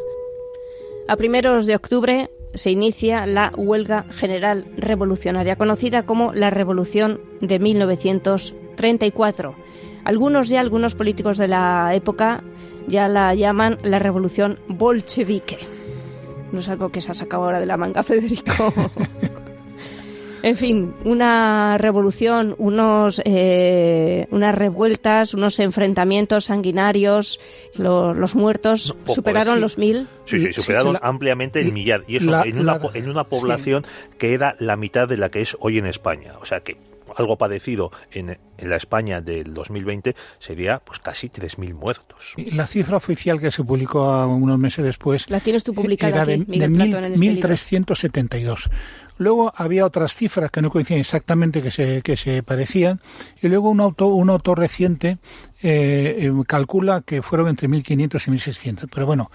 A primeros de octubre se inicia la huelga general revolucionaria, conocida como la Revolución de 1934. Algunos políticos de la época ya la llaman la Revolución Bolchevique. No es algo que se ha sacado ahora de la manga, Federico. En fin, una revolución, unas revueltas, unos enfrentamientos sanguinarios, los muertos superaron los 1000. Sí, superaron ampliamente el millar. Y eso en una población que era la mitad de la que es hoy en España. O sea que algo parecido en la España del 2020 sería pues casi 3.000 muertos. La cifra oficial que se publicó unos meses después... La tienes tú publicada aquí, Miguel Platón, en este 1.372. Luego había otras cifras que no coincidían exactamente, que se parecían, y luego un autor reciente calcula que fueron entre 1.500 y 1.600. Pero bueno,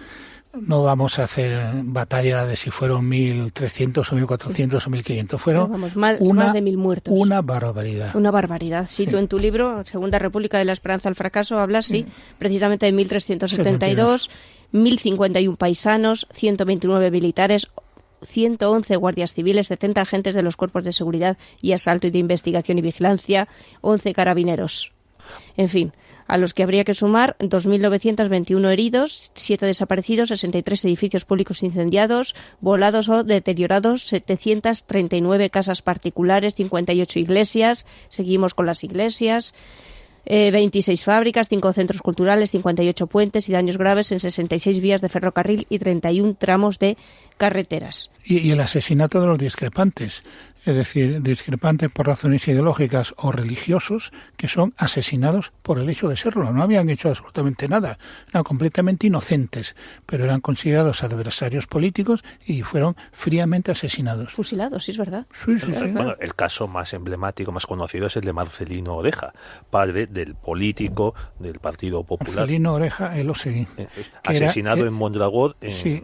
no vamos a hacer batalla de si fueron 1.300 o 1.400 o 1.500. Fueron más de 1.000 muertos. Una barbaridad. Una barbaridad. Sí, tú en tu libro, Segunda República de la Esperanza al Fracaso, hablas, precisamente de 1.372, 1.051 paisanos, 129 militares, 111 guardias civiles, 70 agentes de los cuerpos de seguridad y asalto y de investigación y vigilancia, 11 carabineros. En fin, a los que habría que sumar 2.921 heridos, 7 desaparecidos, 63 edificios públicos incendiados, volados o deteriorados, 739 casas particulares, 58 iglesias, seguimos con las iglesias, 26 fábricas, 5 centros culturales, 58 puentes y daños graves en 66 vías de ferrocarril y 31 tramos de carreteras. Y el asesinato de los discrepantes, es decir, discrepantes por razones ideológicas o religiosos que son asesinados por el hecho de serlo. No habían hecho absolutamente nada, eran completamente inocentes, pero eran considerados adversarios políticos y fueron fríamente asesinados. Fusilados, sí, es verdad. Sí. Bueno, el caso más emblemático, más conocido es el de Marcelino Oreja, padre del político del Partido Popular. Marcelino Oreja, lo seguí. Asesinado en Mondragón. Sí.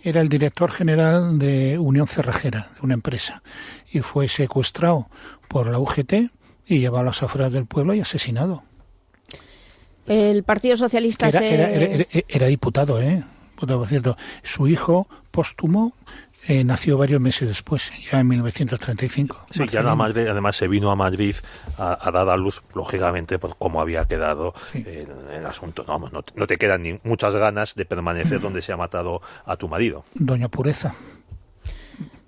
Era el director general de Unión Cerrajera, de una empresa, y fue secuestrado por la UGT y llevado a las afueras del pueblo y asesinado. El Partido Socialista era diputado, por cierto. Su hijo póstumo nació varios meses después, ya en 1935. Sí, ya la madre además se vino a Madrid a dar a luz, lógicamente, por cómo había quedado el asunto. No te quedan ni muchas ganas de permanecer donde se ha matado a tu marido. Doña Pureza.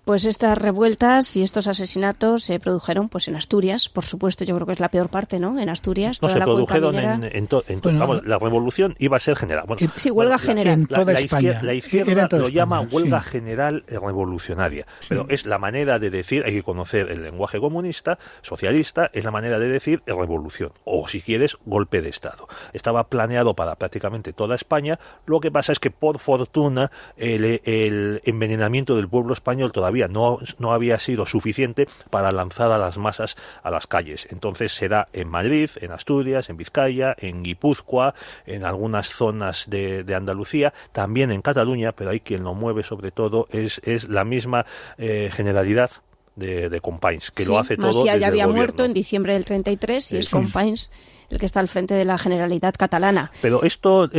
Pues estas revueltas y estos asesinatos se produjeron pues en Asturias, por supuesto, yo creo que es la peor parte, ¿no? En Asturias, no, toda se la produjeron bueno, vamos, la revolución iba a ser general. Bueno, sí, huelga general. En toda España. La izquierda lo España, llama huelga sí. general revolucionaria, pero Sí. es la manera de decir, hay que conocer el lenguaje comunista, socialista, es la manera de decir revolución, o si quieres, golpe de Estado. Estaba planeado para prácticamente toda España, lo que pasa es que por fortuna el envenenamiento del pueblo español todavía no había sido suficiente para lanzar a las masas a las calles. Entonces se da en Madrid, en Asturias, en Vizcaya, en Guipúzcoa, en algunas zonas de Andalucía, también en Cataluña, pero hay quien lo mueve sobre todo es la misma generalidad de Companys, que sí, lo hace todo Macià desde ya había el gobierno. muerto en diciembre del 33 y es Sí. Companys el que está al frente de la Generalitat catalana. Pero esto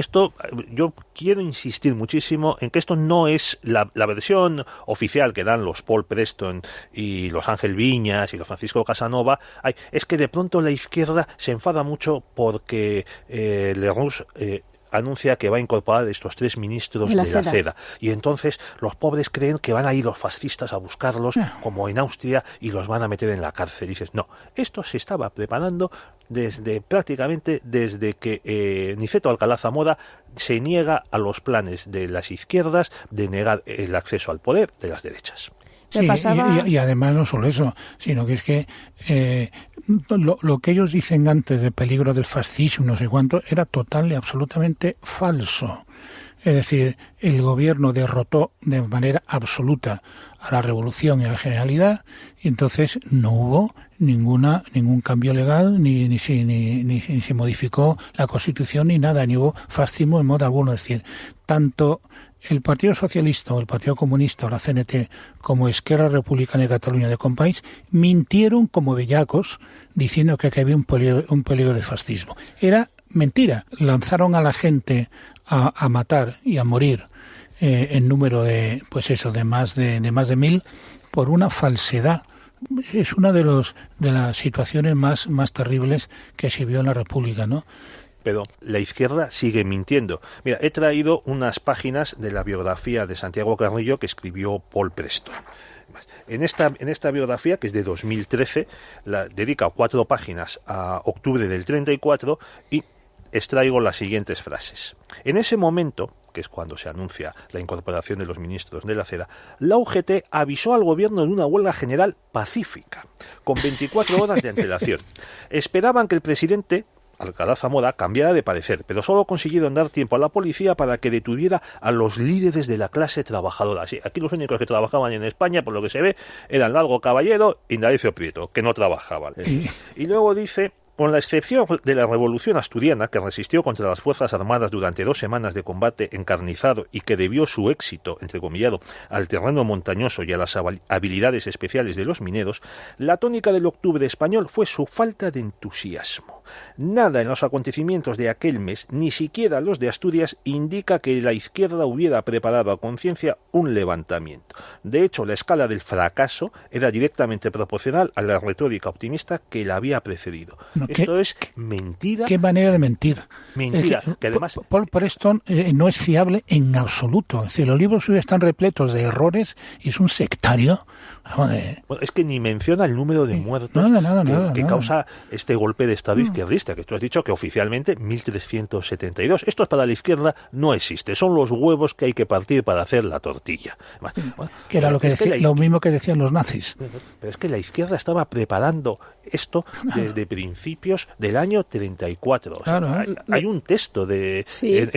yo quiero insistir muchísimo en que esto no es la versión oficial que dan los Paul Preston y los Ángel Viñas y los Francisco Casanova. Es que de pronto la izquierda se enfada mucho porque Lerroux anuncia que va a incorporar estos 3 ministros de la CEDA. Y entonces los pobres creen que van a ir los fascistas a buscarlos, como en Austria, y los van a meter en la cárcel. Y dices, no, esto se estaba preparando prácticamente desde que Niceto Alcalá Zamora se niega a los planes de las izquierdas de negar el acceso al poder de las derechas. Sí, y además no solo eso, sino que es que lo que ellos dicen antes de peligro del fascismo, no sé cuánto, era total y absolutamente falso. Es decir, el gobierno derrotó de manera absoluta a la revolución y a la Generalidad, y entonces no hubo ningún cambio legal, ni se modificó la Constitución ni nada, ni hubo fascismo en modo alguno. Es decir, tanto el Partido Socialista o el Partido Comunista o la CNT como Esquerra Republicana de Cataluña de Companys mintieron como bellacos diciendo que había un peligro de fascismo. Era mentira. Lanzaron a la gente a matar y a morir en número de más de 1.000 por una falsedad. Es una de las situaciones más terribles que se vio en la República, ¿no? Pero la izquierda sigue mintiendo. Mira, he traído unas páginas de la biografía de Santiago Carrillo que escribió Paul Preston. En esta biografía, que es de 2013, la dedica 4 páginas a octubre del 34 y extraigo las siguientes frases. En ese momento, que es cuando se anuncia la incorporación de los ministros de la CEDA, la UGT avisó al gobierno de una huelga general pacífica, con 24 horas de antelación. Esperaban que el presidente Alcalá Zamora cambiara de parecer, pero solo consiguieron dar tiempo a la policía para que detuviera a los líderes de la clase trabajadora. Sí, aquí los únicos que trabajaban en España, por lo que se ve, eran Largo Caballero y Indalecio Prieto, que no trabajaban. Y luego dice: con la excepción de la Revolución Asturiana, que resistió contra las Fuerzas Armadas durante 2 semanas de combate encarnizado y que debió su éxito, entrecomillado, al terreno montañoso y a las habilidades especiales de los mineros, la tónica del octubre español fue su falta de entusiasmo. Nada en los acontecimientos de aquel mes, ni siquiera los de Asturias, indica que la izquierda hubiera preparado a conciencia un levantamiento. De hecho, la escala del fracaso era directamente proporcional a la retórica optimista que la había precedido. Esto es mentira. ¿Qué manera de mentir? Mentira, que además Paul Preston no es fiable en absoluto. Es decir, los libros suyos están repletos de errores y es un sectario. Bueno, es que ni menciona el número de muertos que causa este golpe de Estado izquierdista, que tú has dicho que oficialmente 1.372. Esto para la izquierda no existe. Son los huevos que hay que partir para hacer la tortilla. Que era lo mismo que decían los nazis. Pero es que la izquierda estaba preparando esto desde principios del año 34. O sea, hay un texto en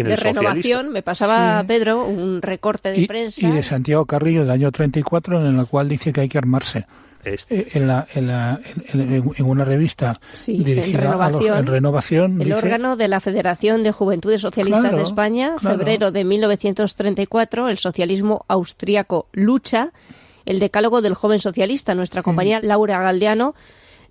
el Renovación, me pasaba Pedro un recorte de prensa. Y de Santiago Carrillo del año 34, en el cual dice que hay que armarse. En una revista dirigida en Renovación, el dice, órgano de la Federación de Juventudes Socialistas de España, febrero de 1934, el socialismo austriaco lucha, el decálogo del joven socialista. Nuestra compañera Laura Galdeano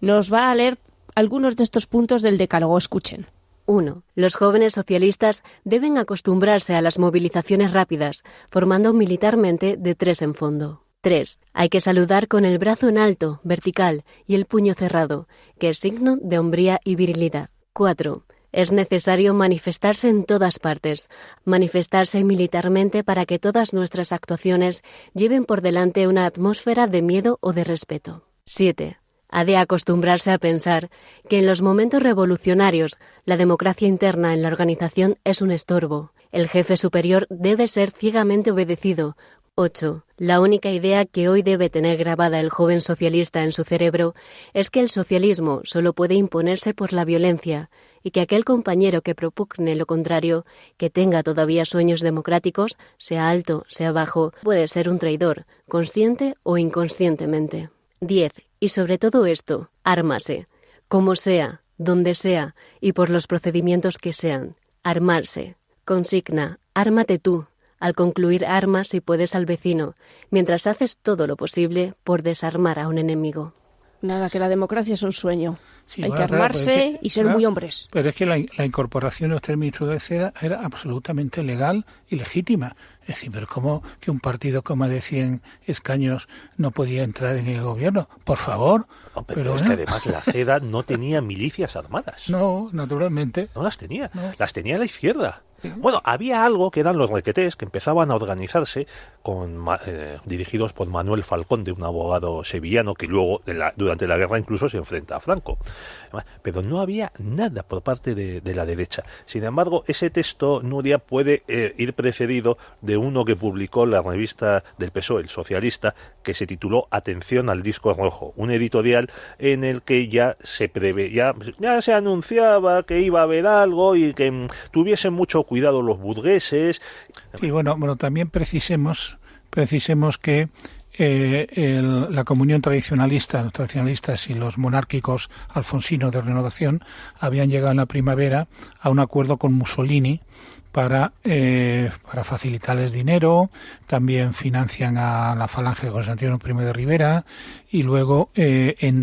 nos va a leer algunos de estos puntos del decálogo. Escuchen. 1. Los jóvenes socialistas deben acostumbrarse a las movilizaciones rápidas, formando militarmente de 3 en fondo. 3. Hay que saludar con el brazo en alto, vertical, y el puño cerrado, que es signo de hombría y virilidad. 4. Es necesario manifestarse en todas partes, manifestarse militarmente para que todas nuestras actuaciones lleven por delante una atmósfera de miedo o de respeto. 7. Ha de acostumbrarse a pensar que en los momentos revolucionarios la democracia interna en la organización es un estorbo. El jefe superior debe ser ciegamente obedecido. 8. La única idea que hoy debe tener grabada el joven socialista en su cerebro es que el socialismo solo puede imponerse por la violencia y que aquel compañero que propugne lo contrario, que tenga todavía sueños democráticos, sea alto, sea bajo, puede ser un traidor, consciente o inconscientemente. 10. Y sobre todo esto, ármase, como sea, donde sea y por los procedimientos que sean. Armarse. Consigna, ármate tú. Al concluir, arma si puedes al vecino, mientras haces todo lo posible por desarmar a un enemigo. Nada, que la democracia es un sueño. Sí, hay bueno, que armarse claro, y ser muy hombres. Pero es que la incorporación de usted, ministro de Seda, era absolutamente legal y legítima. Es decir, pero ¿cómo que un partido como de 100 escaños no podía entrar en el gobierno? Por favor. No, pero es que además la Seda no tenía milicias armadas. No, naturalmente. No las tenía. No. Las tenía la izquierda. Bueno, había algo que eran los requetés que empezaban a organizarse dirigidos por Manuel Falcón, de un abogado sevillano que luego, durante la guerra, incluso se enfrenta a Franco. Pero no había nada por parte de la derecha. Sin embargo, ese texto, Nuria, puede ir precedido de uno que publicó la revista del PSOE, El Socialista, que se tituló Atención al disco rojo, un editorial en el que ya se preveía, ya se anunciaba que iba a haber algo y que tuviesen mucho cuidado los burgueses. Sí, bueno, también precisemos que la comunión tradicionalista, los tradicionalistas y los monárquicos alfonsinos de Renovación habían llegado en la primavera a un acuerdo con Mussolini para facilitarles dinero. También financian a la falange de José Antonio I de Rivera y luego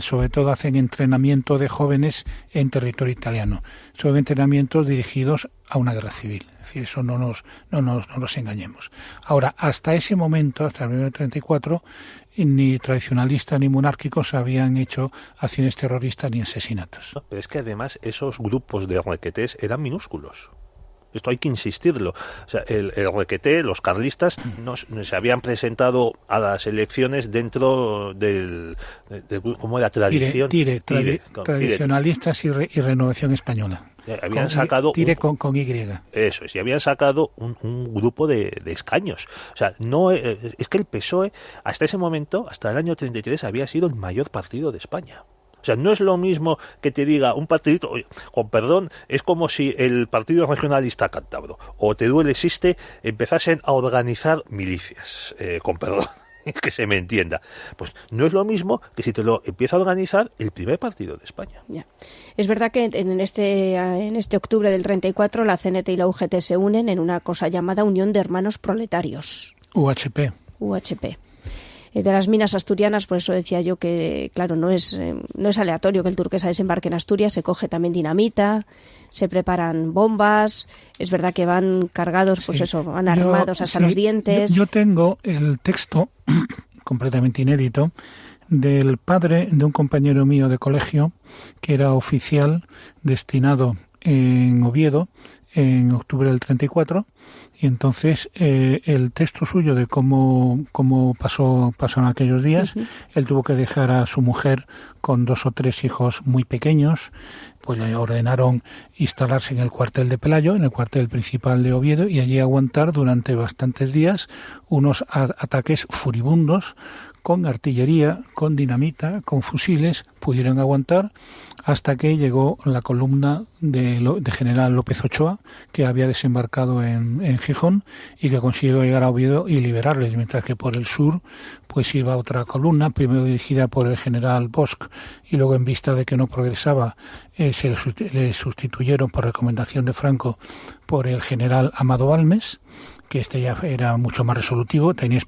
sobre todo hacen entrenamiento de jóvenes en territorio italiano. Son entrenamientos dirigidos a una guerra civil. Es decir, eso no nos engañemos. Ahora, hasta ese momento, hasta el 1934, ni tradicionalistas ni monárquicos habían hecho acciones terroristas ni asesinatos. No, pero es que además esos grupos de requetés eran minúsculos. Esto hay que insistirlo. O sea, el requeté, los carlistas, no se habían presentado a las elecciones dentro del ¿cómo era? Tradición. Tradicionalistas y Renovación Española. Habían sacado con Y. Eso es, y habían sacado un grupo de escaños. O sea, no es que el PSOE, hasta ese momento, hasta el año 33, había sido el mayor partido de España. O sea, no es lo mismo que te diga un partidito, oye, con perdón, es como si el Partido Regionalista Cántabro o Teruel existe, empezasen a organizar milicias, con perdón, que se me entienda. Pues no es lo mismo que si te lo empieza a organizar el primer partido de España. Ya. Es verdad que en este octubre del 34 la CNT y la UGT se unen en una cosa llamada Unión de Hermanos Proletarios. UHP. De las minas asturianas, por eso decía yo que, claro, no es aleatorio que el Turquesa desembarque en Asturias, se coge también dinamita, se preparan bombas, es verdad que van cargados, pues sí, van armados hasta los dientes. Yo tengo el texto, completamente inédito, del padre de un compañero mío de colegio, que era oficial destinado en Oviedo en octubre del 34, y entonces el texto suyo de cómo pasaron aquellos días, él tuvo que dejar a su mujer con 2 o 3 hijos muy pequeños, pues le ordenaron instalarse en el cuartel de Pelayo, en el cuartel principal de Oviedo, y allí aguantar durante bastantes días unos ataques furibundos con artillería, con dinamita, con fusiles. Pudieron aguantar hasta que llegó la columna de general López Ochoa, que había desembarcado en Gijón y que consiguió llegar a Oviedo y liberarles, mientras que por el sur pues iba otra columna, primero dirigida por el general Bosch, y luego, en vista de que no progresaba, se le sustituyeron por recomendación de Franco por el general Amado Balmes, que este ya era mucho más resolutivo, tenía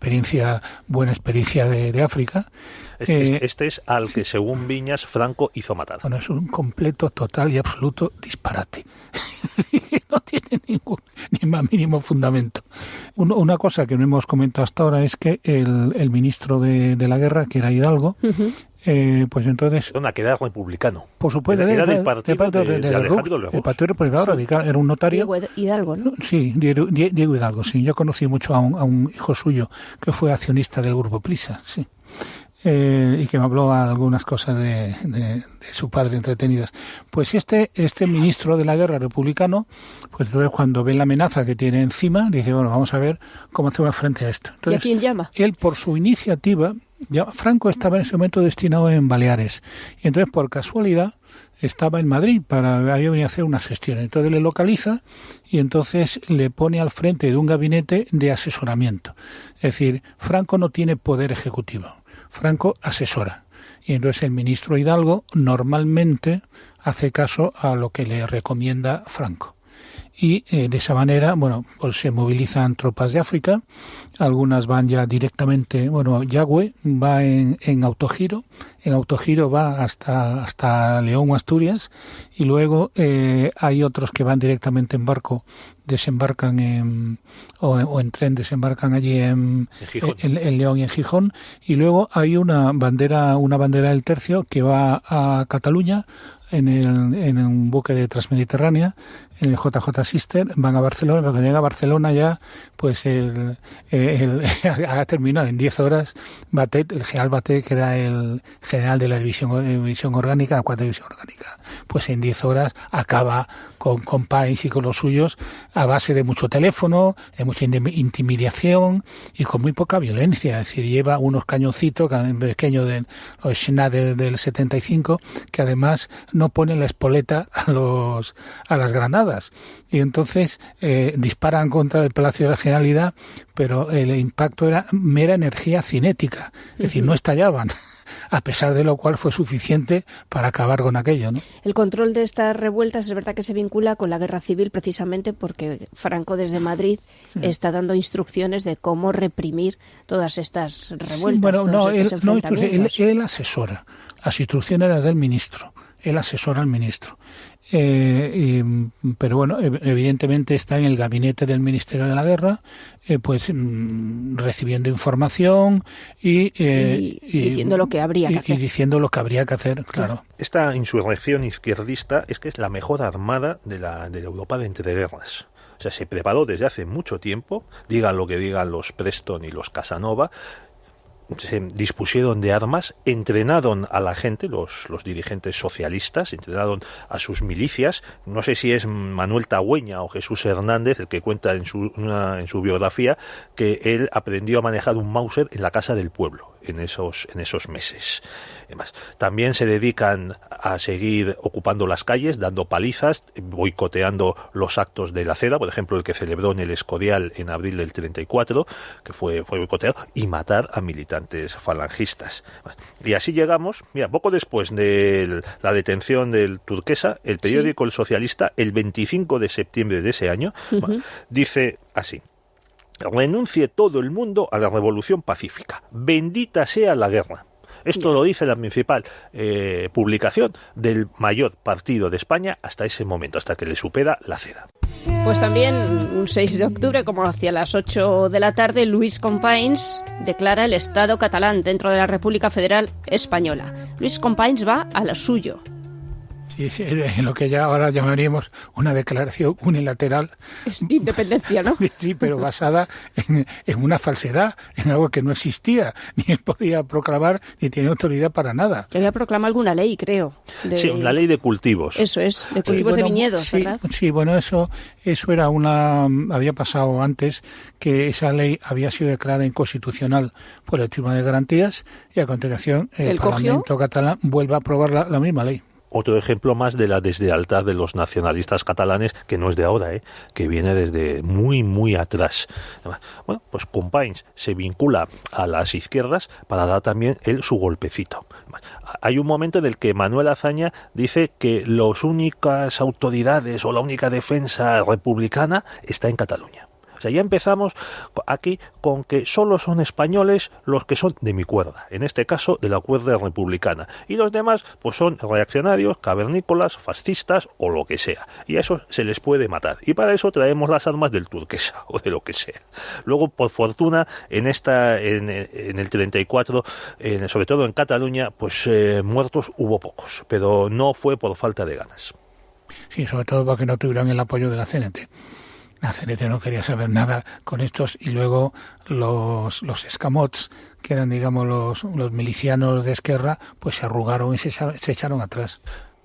buena experiencia de África. Este es al que, según Viñas, Franco hizo matar. Bueno, es un completo, total y absoluto disparate. No tiene ni más mínimo fundamento. Una cosa que no hemos comentado hasta ahora es que el ministro de la guerra, que era Hidalgo, Pues entonces... Que era republicano. Por supuesto, era del partido de Alejandro Lerroux. El partido republicano radical, era un notario. Diego Hidalgo, ¿no? Sí, Diego Hidalgo, sí. Yo conocí mucho a un hijo suyo que fue accionista del Grupo Prisa, sí. Y que me habló algunas cosas de su padre entretenidas. Pues este ministro de la guerra republicano, pues entonces cuando ve la amenaza que tiene encima, dice, bueno, vamos a ver cómo hacemos frente a esto. Entonces, ¿y a quién llama? Él, por su iniciativa, Franco estaba en ese momento destinado en Baleares, y entonces por casualidad estaba en Madrid había venido a hacer unas gestiones. Entonces le localiza y entonces le pone al frente de un gabinete de asesoramiento. Es decir, Franco no tiene poder ejecutivo. Franco asesora. Y entonces el ministro Hidalgo normalmente hace caso a lo que le recomienda Franco. Y de esa manera, bueno, pues se movilizan tropas de África, algunas van ya directamente, bueno, Yagüe va en autogiro va hasta León o Asturias, y luego hay otros que van directamente en barco, desembarcan o en tren, desembarcan allí en León y en Gijón, y luego hay una bandera del Tercio que va a Cataluña en un buque de Transmediterránea, en el JJ Sister, van a Barcelona, cuando llega a Barcelona ya, pues ha terminado en 10 horas. Batet, el general Batet, que era el general de la división orgánica, la cuarta división orgánica, pues en 10 horas acaba con País y con los suyos, a base de mucho teléfono, de mucha intimidación y con muy poca violencia. Es decir, lleva unos cañoncitos pequeños de los Schneider del 75, que además no ponen la espoleta a las granadas. Y entonces disparan contra el Palacio de la Generalidad, pero el impacto era mera energía cinética, es decir, no estallaban, a pesar de lo cual fue suficiente para acabar con aquello, ¿no? El control de estas revueltas es verdad que se vincula con la guerra civil, precisamente porque Franco desde Madrid está dando instrucciones de cómo reprimir todas estas revueltas. Sí, bueno, él asesora, las instrucciones eran del ministro, él asesora al ministro. Pero bueno, evidentemente está en el gabinete del Ministerio de la Guerra, pues recibiendo información y diciendo lo que habría que hacer. Y diciendo lo que habría que hacer, claro. Esta insurrección izquierdista es que es la mejor armada de la Europa de entreguerras. O sea, se preparó desde hace mucho tiempo, digan lo que digan los Preston y los Casanova, se dispusieron de armas, entrenaron a la gente, los dirigentes socialistas, entrenaron a sus milicias. No sé si es Manuel Tagüeña o Jesús Hernández el que cuenta en su biografía que él aprendió a manejar un Mauser en la casa del pueblo en esos meses. Además, también se dedican a seguir ocupando las calles, dando palizas, boicoteando los actos de la CEDA, por ejemplo, el que celebró en el Escorial en abril del 34, que fue boicoteado, y matar a militantes falangistas. Y así llegamos, mira, poco después de la detención del Turquesa, el periódico El Socialista, el 25 de septiembre de ese año, dice así: renuncie todo el mundo a la revolución pacífica. Bendita sea la guerra. Esto lo dice la principal publicación del mayor partido de España hasta ese momento, hasta que le supera la CEDA. Pues también un 6 de octubre, como hacia las 8 de la tarde, Lluís Companys declara el Estado catalán dentro de la República Federal Española. Lluís Companys va a lo suyo. Sí, en lo que ya ahora llamaríamos una declaración unilateral. Es de independencia, ¿no? Sí, pero basada en una falsedad, en algo que no existía, ni él podía proclamar, ni tiene autoridad para nada. Que había proclamado alguna ley, creo. Sí, la ley de cultivos. Eso es, de cultivos de viñedos, ¿verdad? Sí, bueno, eso era había pasado antes, que esa ley había sido declarada inconstitucional por el Tribunal de Garantías, y a continuación el Parlamento catalán vuelve a aprobar la misma ley. Otro ejemplo más de la deslealtad de los nacionalistas catalanes, que no es de ahora, que viene desde muy, muy atrás. Bueno, pues Companys se vincula a las izquierdas para dar también él su golpecito. Hay un momento en el que Manuel Azaña dice que las únicas autoridades o la única defensa republicana está en Cataluña. O sea, ya empezamos aquí con que solo son españoles los que son de mi cuerda, en este caso de la cuerda republicana, y los demás pues son reaccionarios, cavernícolas, fascistas o lo que sea, y a eso se les puede matar, y para eso traemos las armas del turquesa o de lo que sea. Luego, por fortuna, en el 34, sobre todo en Cataluña, pues muertos hubo pocos, pero no fue por falta de ganas. Sí, sobre todo porque no tuvieron el apoyo de la CNT. La CNT no quería saber nada con estos, y luego los escamots, que eran, digamos, los milicianos de Esquerra, pues se arrugaron y se echaron atrás.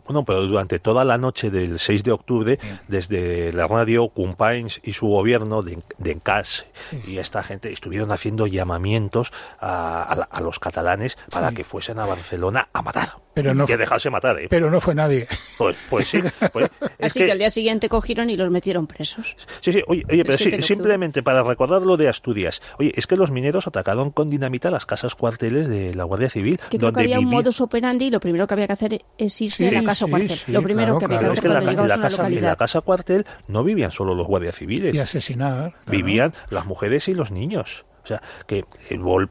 Bueno, pero durante toda la noche del 6 de octubre, desde la radio, Companys y su gobierno de Encas y esta gente estuvieron haciendo llamamientos a los catalanes para que fuesen a Barcelona a matar. Pero no, y a dejarse matar, ¿eh? Pero no fue nadie. Pues sí. Pues, así que al día siguiente cogieron y los metieron presos. Sí, oye, pero sí, simplemente para recordar lo de Asturias. Oye, es que los mineros atacaron con dinamita las casas cuarteles de la Guardia Civil. Que creo que había un modus operandi y lo primero que había que hacer es irse a la casa cuartel. Lo primero que había que hacer cuando llegabas a una localidad. En la casa cuartel no vivían solo los guardias civiles. Y asesinar. Claro. Vivían las mujeres y los niños. O sea, que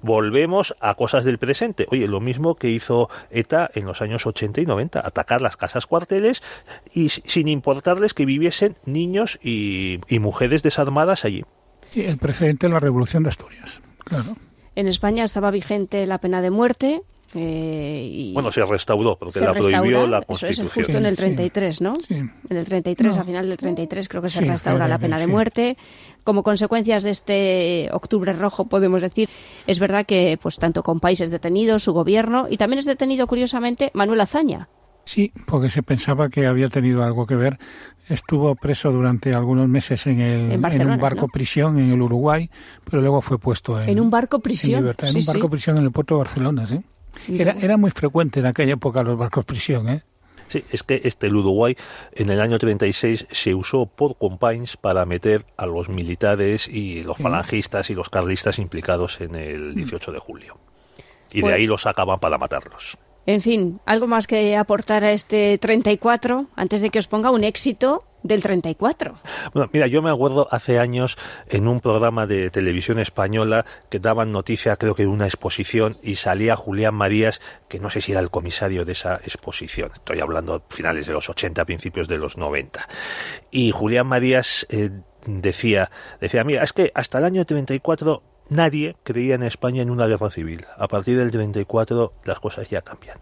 volvemos a cosas del presente. Oye, lo mismo que hizo ETA en los años 80 y 90, atacar las casas cuarteles y sin importarles que viviesen niños y mujeres desarmadas allí. Y el precedente de la Revolución de Asturias, claro. En España estaba vigente la pena de muerte. Bueno, se restauró, porque la prohibió la Constitución. Eso es justo en el 33, ¿no? Sí. En el 33, al final del 33, creo que se restaura la pena de muerte. Como consecuencias de este octubre rojo, podemos decir, es verdad que pues tanto Companys es detenido, su gobierno, y también es detenido, curiosamente, Manuel Azaña. Sí, porque se pensaba que había tenido algo que ver. Estuvo preso durante algunos meses en un barco prisión en el Uruguay, pero luego fue puesto en un barco prisión. En libertad, en un barco prisión en el puerto de Barcelona, sí. Era muy frecuente en aquella época los barcos prisión, ¿eh? Sí, es que el Uruguay en el año 36 se usó por Companys para meter a los militares y los falangistas y los carlistas implicados en el 18 de julio. Y de ahí los sacaban para matarlos. En fin, ¿algo más que aportar a este 34 antes de que os ponga un éxito del 34? Bueno, mira, yo me acuerdo hace años en un programa de televisión española que daban noticia, creo que de una exposición, y salía Julián Marías, que no sé si era el comisario de esa exposición. Estoy hablando finales de los 80, principios de los 90. Y Julián Marías decía, mira, es que hasta el año 34 nadie creía en España en una guerra civil. A partir del 34 las cosas ya cambian.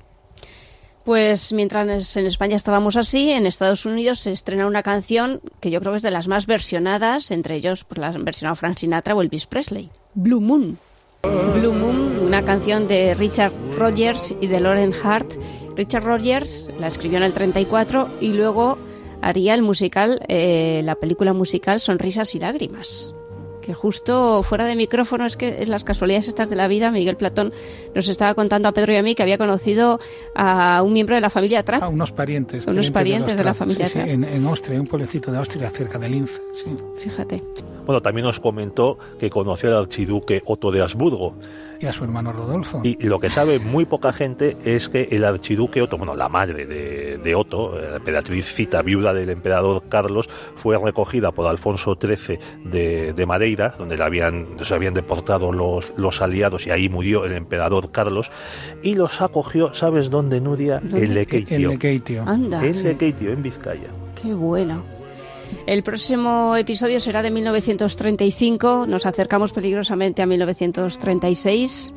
Pues mientras en España estábamos así, en Estados Unidos se estrena una canción que yo creo que es de las más versionadas, entre ellos pues la han versionado Frank Sinatra o Elvis Presley. Blue Moon. Blue Moon, una canción de Richard Rodgers y de Lauren Hart. Richard Rodgers la escribió en el 34 y luego haría el musical, la película musical Sonrisas y Lágrimas. Que justo fuera de micrófono, es que es las casualidades estas de la vida, Miguel Platón nos estaba contando a Pedro y a mí que había conocido a un miembro de la familia Trapp. A unos parientes. Unos parientes de la familia Trapp. Sí, en Austria, un pueblecito de Austria, cerca de Linz. Sí. Fíjate. Bueno, también nos comentó que conoció al archiduque Otto de Habsburgo. Y a su hermano Rodolfo. Y lo que sabe muy poca gente es que el archiduque Otto, bueno, la madre de Otto, la emperatriz Zita, viuda del emperador Carlos, fue recogida por Alfonso XIII de Madeira, donde se habían deportado los aliados, y ahí murió el emperador Carlos, y los acogió, ¿sabes dónde, Nuria? En Lekeitio. En Lekeitio. Anda. En Lekeitio, en Vizcaya. Qué bueno. El próximo episodio será de 1935, nos acercamos peligrosamente a 1936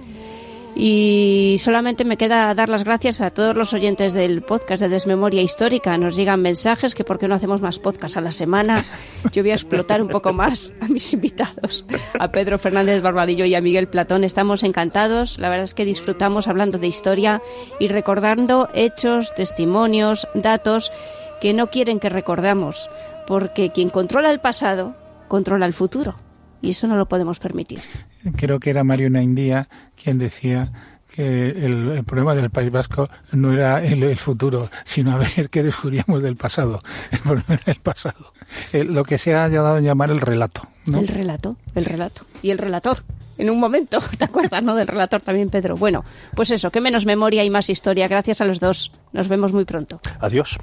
y solamente me queda dar las gracias a todos los oyentes del podcast de Desmemoria Histórica. Nos llegan mensajes que por qué no hacemos más podcasts a la semana. Yo voy a explotar un poco más a mis invitados, a Pedro Fernández Barbadillo y a Miguel Platón. Estamos encantados, la verdad es que disfrutamos hablando de historia y recordando hechos, testimonios, datos que no quieren que recordamos. Porque quien controla el pasado, controla el futuro. Y eso no lo podemos permitir. Creo que era Mario Naindía quien decía que el problema del País Vasco no era el futuro, sino a ver qué descubríamos del pasado. El problema era el pasado. Lo que se ha dado a llamar el relato, ¿no? El relato. Y el relator. En un momento, ¿te acuerdas, no? Del relator también, Pedro. Bueno, pues eso, que menos memoria y más historia. Gracias a los dos. Nos vemos muy pronto. Adiós.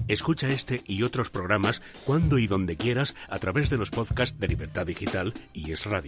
Escucha este y otros programas cuando y donde quieras a través de los podcasts de Libertad Digital y Es Radio.